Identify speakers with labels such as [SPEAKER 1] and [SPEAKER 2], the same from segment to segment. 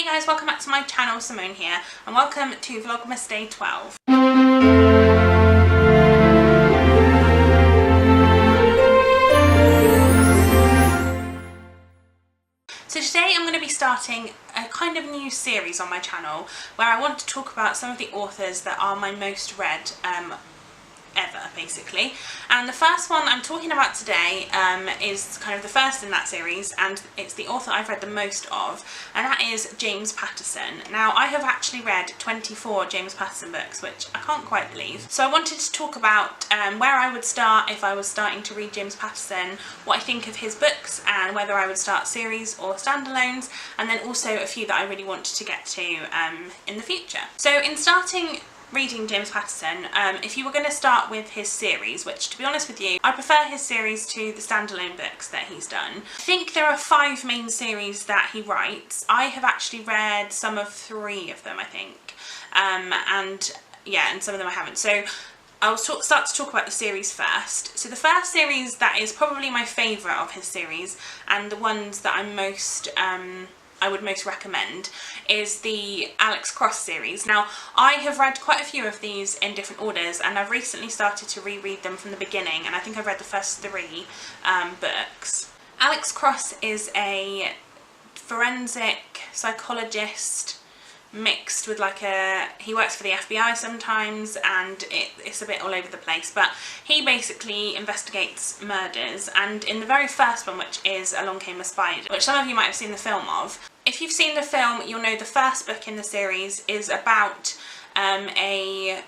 [SPEAKER 1] Hey guys, welcome back to my channel, Simone here, and welcome to Vlogmas Day 12. So today I'm going to be starting a kind of new series on my channel where I want to talk about some of the authors that are my most read ever, basically. And the first one I'm talking about today is kind of the first in that series, and it's the author I've read the most of, and that is James Patterson. Now, I have actually read 24 James Patterson books, which I can't quite believe. So I wanted to talk about where I would start if I was starting to read James Patterson, what I think of his books, and whether I would start series or standalones, and then also a few that I really wanted to get to in the future. So in starting reading James Patterson, if you were going to start with his series, which to be honest with you, I prefer his series to the standalone books that he's done. I think there are 5 main series that he writes. I have actually read some of 3 of them, I think, and some of them I haven't. So I'll start to talk about the series first. So the first series that is probably my favourite of his series, and the ones that I'm most I would most recommend, is the Alex Cross series. Now, I have read quite a few of these in different orders, and I've recently started to reread them from the beginning, and I think I've read the first 3 books. Alex Cross is a forensic psychologist mixed with he works for the FBI sometimes, and it's a bit all over the place, but he basically investigates murders. And in the very first one, which is Along Came a Spider, which some of you might have seen the film of, if you've seen the film, you'll know the first book in the series is about a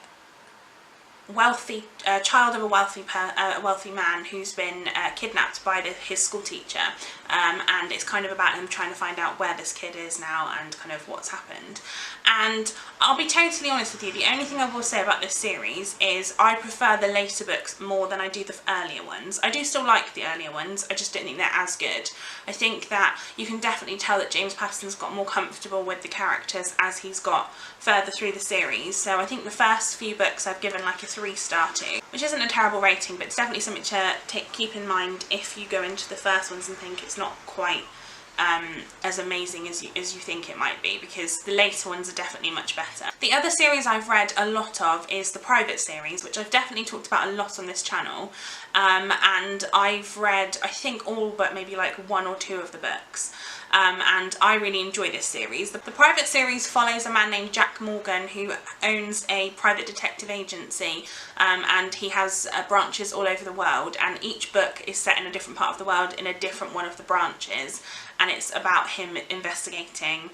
[SPEAKER 1] wealthy child of a wealthy man who's been kidnapped by his school teacher, and it's kind of about him trying to find out where this kid is now and kind of what's happened. And I'll be totally honest with you, the only thing I will say about this series is I prefer the later books more than I do the earlier ones. I do still like the earlier ones, I just don't think they're as good. I think that you can definitely tell that James Patterson's got more comfortable with the characters as he's got further through the series. So I think the first few books I've given like a 3-star to, which isn't a terrible rating, but it's definitely something to keep in mind if you go into the first ones and think it's not quite as amazing as you think it might be, because the later ones are definitely much better. The other series I've read a lot of is the Private series, which I've definitely talked about a lot on this channel, and I've read I think all but maybe like 1 or 2 of the books. And I really enjoy this series. The Private series follows a man named Jack Morgan who owns a private detective agency, and he has branches all over the world, and each book is set in a different part of the world in a different one of the branches, and it's about him investigating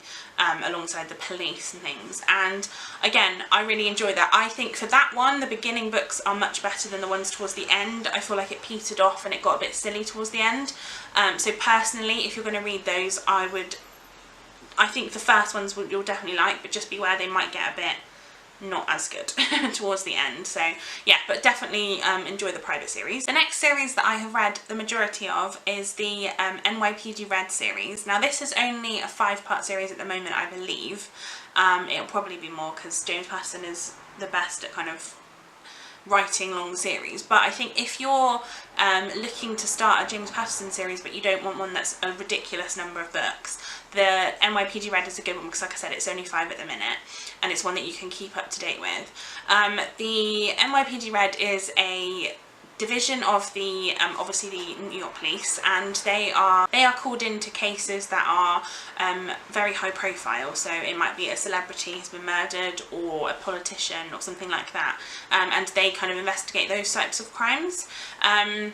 [SPEAKER 1] alongside the police and things. And again, I really enjoy that. I think for that one, the beginning books are much better than the ones towards the end. I feel like it petered off and it got a bit silly towards the end. So personally, if you're going to read those, I think the first ones you'll definitely like, but just beware they might get a bit not as good towards the end. So yeah, but definitely enjoy the Private series. The next series that I have read the majority of is the NYPD Red series. Now this is only a 5-part series at the moment, I believe. It'll probably be more because James Patterson is the best at kind of writing long series, but I think if you're looking to start a James Patterson series but you don't want one that's a ridiculous number of books, the NYPD Red is a good one because, like I said, it's only 5 at the minute, and it's one that you can keep up to date with. The NYPD Red is a division of the obviously the New York Police, and they are called into cases that are very high profile. So it might be a celebrity has been murdered or a politician or something like that, and they kind of investigate those types of crimes. I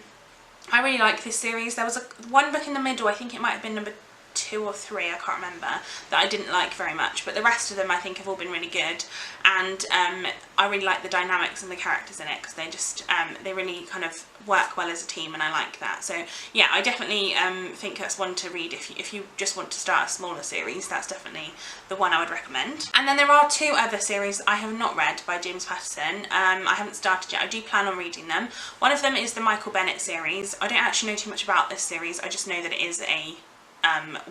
[SPEAKER 1] really like this series. There was one book in the middle, I think it might have been number 2 or 3, I can't remember, that I didn't like very much, but the rest of them I think have all been really good, and I really like the dynamics and the characters in it, because they just they really kind of work well as a team, and I like that. So yeah, I definitely think that's one to read if you just want to start a smaller series. That's definitely the one I would recommend. And then there are 2 other series I have not read by James Patterson. I haven't started yet. I do plan on reading them. One of them is the Michael Bennett series. I don't actually know too much about this series, I just know that it is a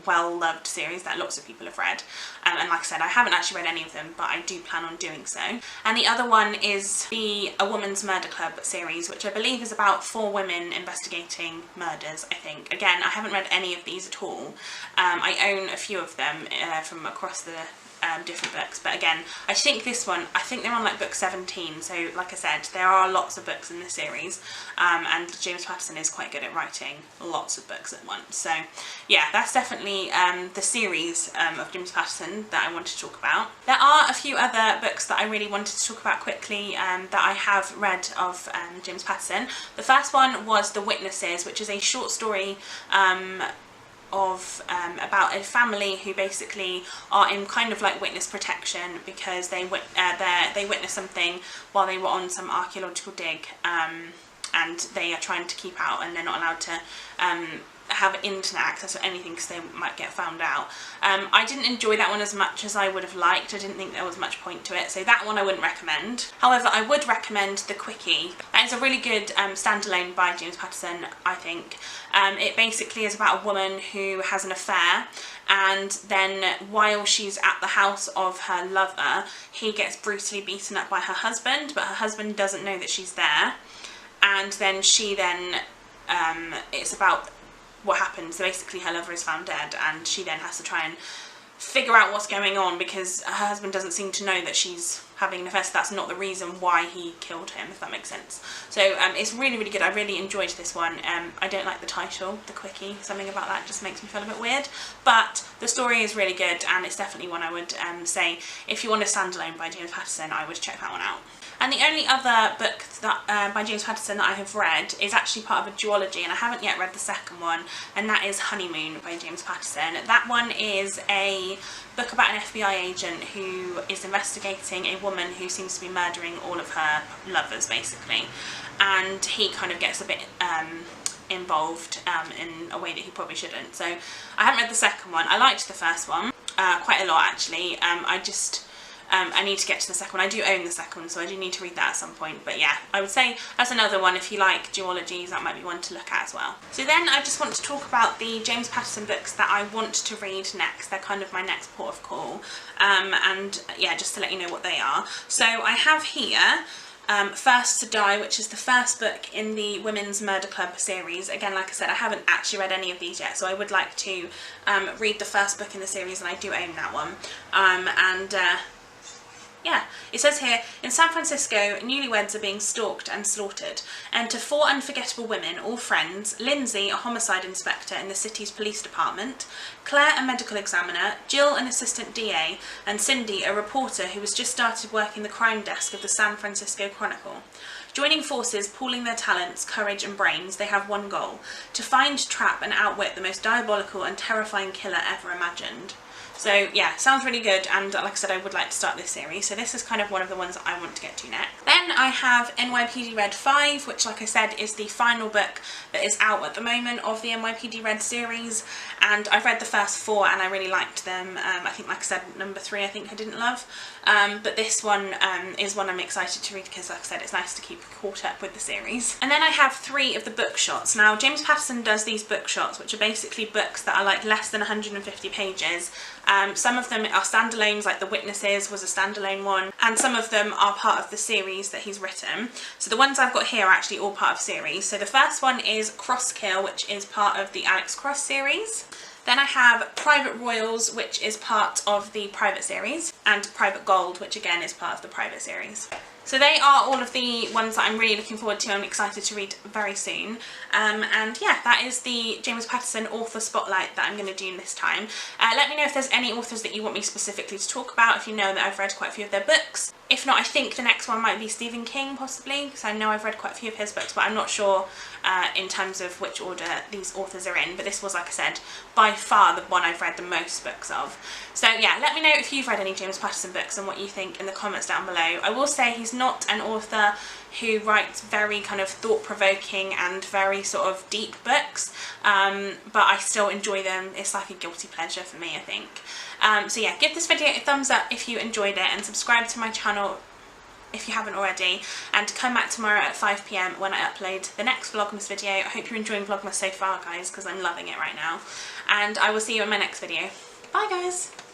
[SPEAKER 1] well-loved series that lots of people have read, and like I said, I haven't actually read any of them, but I do plan on doing so. And the other one is the A Woman's Murder Club series, which I believe is about 4 women investigating murders, I think. Again, I haven't read any of these at all. I own a few of them from across the different books, but again, I think this one, I think they're on like book 17, so like I said, there are lots of books in this series, and James Patterson is quite good at writing lots of books at once. So yeah, that's definitely the series of James Patterson that I wanted to talk about. There are a few other books that I really wanted to talk about quickly that I have read of James Patterson. The first one was The Witnesses, which is a short story about a family who basically are in kind of like witness protection because they witnessed something while they were on some archaeological dig, and they are trying to keep out, and they're not allowed to have internet access or anything because they might get found out. I didn't enjoy that one as much as I would have liked. I didn't think there was much point to it, so that one I wouldn't recommend. However, I would recommend The Quickie. That is a really good standalone by James Patterson, I think. It basically is about a woman who has an affair, and then while she's at the house of her lover, he gets brutally beaten up by her husband, but her husband doesn't know that she's there. And then it's about what happens. So basically her lover is found dead, and she then has to try and figure out what's going on because her husband doesn't seem to know that she's having an affair, so that's not the reason why he killed him, if that makes sense. So it's really, really good. I really enjoyed this one. I don't like the title, The Quickie. Something about that just makes me feel a bit weird, but the story is really good, and it's definitely one I would say, if you want a standalone by James Patterson, I would check that one out. And the only other book that by James Patterson that I have read is actually part of a duology, and I haven't yet read the second one, and that is Honeymoon by James Patterson. That one is a book about an FBI agent who is investigating a woman who seems to be murdering all of her lovers, basically, and he kind of gets a bit involved in a way that he probably shouldn't. So I haven't read the second one. I liked the first one quite a lot, actually. I need to get to the second one. I do own the second one, so I do need to read that at some point. But yeah, I would say that's another one. If you like duologies, that might be one to look at as well. So then I just want to talk about the James Patterson books that I want to read next. They're kind of my next port of call. And yeah, just to let you know what they are. So I have here First to Die, which is the first book in the Women's Murder Club series. Again, like I said, I haven't actually read any of these yet, so I would like to read the first book in the series, and I do own that one. Yeah, it says here, in San Francisco, newlyweds are being stalked and slaughtered. Enter 4 unforgettable women, all friends: Lindsay, a homicide inspector in the city's police department; Claire, a medical examiner; Jill, an assistant DA; and Cindy, a reporter who has just started working the crime desk of the San Francisco Chronicle. Joining forces, pooling their talents, courage and brains, they have one goal: to find, trap and outwit the most diabolical and terrifying killer ever imagined. So yeah, sounds really good, and like I said, I would like to start this series, so this is kind of one of the ones that I want to get to next. Then I have NYPD Red 5, which, like I said, is the final book that is out at the moment of the NYPD Red series, and I've read the first 4 and I really liked them. I think, like I said, number 3 I think I didn't love, but this one is one I'm excited to read because, like I said, it's nice to keep caught up with the series. And then I have 3 of the book shots. Now, James Patterson does these book shots, which are basically books that are like less than 150 pages. Some of them are standalones, like The Witnesses was a standalone one, and some of them are part of the series that he's written. So the ones I've got here are actually all part of series. So the first one is Crosskill, which is part of the Alex Cross series. Then I have Private Royals, which is part of the Private series, and Private Gold, which again is part of the Private series. So they are all of the ones that I'm really looking forward to. I'm excited to read very soon. And yeah, that is the James Patterson author spotlight that I'm going to do this time. Let me know if there's any authors that you want me specifically to talk about, if you know that I've read quite a few of their books. If not, I think the next one might be Stephen King, possibly, because I know I've read quite a few of his books, but I'm not sure in terms of which order these authors are in. But this was, like I said, by far the one I've read the most books of. So yeah, let me know if you've read any James Patterson books and what you think in the comments down below. I will say he's not an author who writes very kind of thought-provoking and very sort of deep books, but I still enjoy them. It's like a guilty pleasure for me, I think. So yeah, give this video a thumbs up if you enjoyed it, and subscribe to my channel if you haven't already, and come back tomorrow at 5 PM when I upload the next Vlogmas video. I hope you're enjoying Vlogmas so far, guys, because I'm loving it right now, and I will see you in my next video. Bye, guys!